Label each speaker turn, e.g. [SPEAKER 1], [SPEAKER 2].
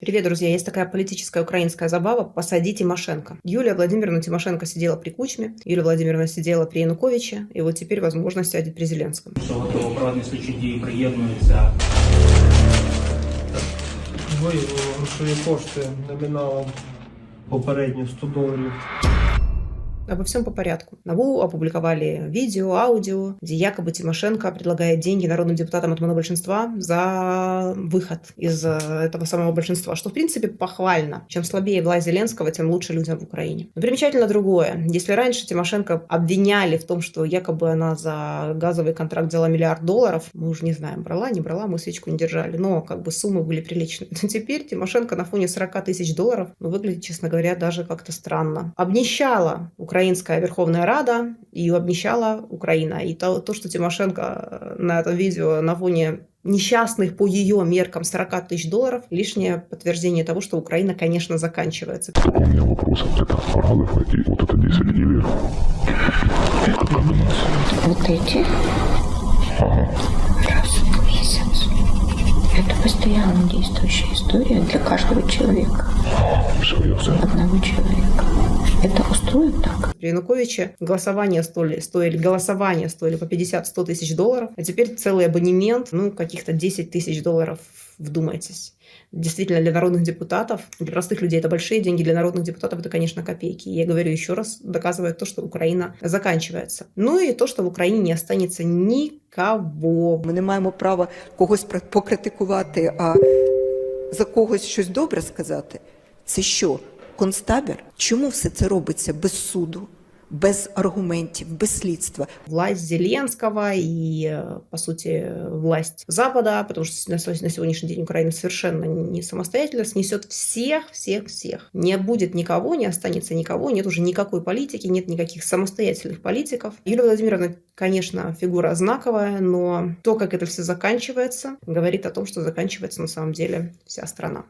[SPEAKER 1] Привет, друзья! Есть такая политическая украинская забава «Посади Тимошенко». Юлия Владимировна Тимошенко сидела при Кучме, Юлия Владимировна сидела при Януковиче, и вот теперь, возможно, сядет при Зеленском.
[SPEAKER 2] Що проводні слідчі дії приєднуються.
[SPEAKER 3] Виявили грошові кошти номіналом попередньо $100.
[SPEAKER 1] Обо всем по порядку. НАБУ опубликовали видео, аудио, где якобы Тимошенко предлагает деньги народным депутатам от монобольшинства за выход из этого самого большинства, что в принципе похвально. Чем слабее власть Зеленского, тем лучше людям в Украине. Но примечательно другое. Если раньше Тимошенко обвиняли в том, что якобы она за газовый контракт взяла $1 миллиард, мы уже не знаем, брала, не брала, мы свечку не держали, но как бы суммы были приличные. Но теперь Тимошенко на фоне $40 тысяч выглядит, честно говоря, даже как-то странно. Обнищала Украинская Верховная Рада, ее обнищала Украина. И то, что Тимошенко на этом видео на фоне несчастных по ее меркам $40 тысяч лишнее подтверждение того, что Украина, конечно, заканчивается.
[SPEAKER 4] У меня вопрос, вот это параграфы и вот это 10 или как думаете?
[SPEAKER 5] Вот эти
[SPEAKER 4] Ага.
[SPEAKER 5] раз в месяц. Это постоянно действующая история для каждого человека.
[SPEAKER 4] Все, я все.
[SPEAKER 5] Одного человека. Это устроит так?
[SPEAKER 1] При Януковиче голосования стоили по 50-100 тысяч долларов, а теперь целый абонемент, каких-то $10 тысяч, вдумайтесь. Действительно, для народных депутатов, для простых людей это большие деньги, для народных депутатов это, конечно, копейки. Я говорю еще раз, доказывает то, что Украина заканчивается. Ну и то, что в Украине не останется никого.
[SPEAKER 6] Ми не маємо права когось покритикувати, а за когось щось добре сказати. Це що, концтабір? Чому все це робиться без суду, без аргументів, без слідства?
[SPEAKER 1] Власть Зеленского и, по сути, власть Запада, потому что на сегодняшний день Украина совершенно не самостоятельно, снесет всех. Не будет никого, не останется никого, нет уже никакой политики, нет никаких самостоятельных политиков. Юлия Владимировна, конечно, фигура знаковая, но то, как это все заканчивается, говорит о том, что заканчивается на самом деле вся страна.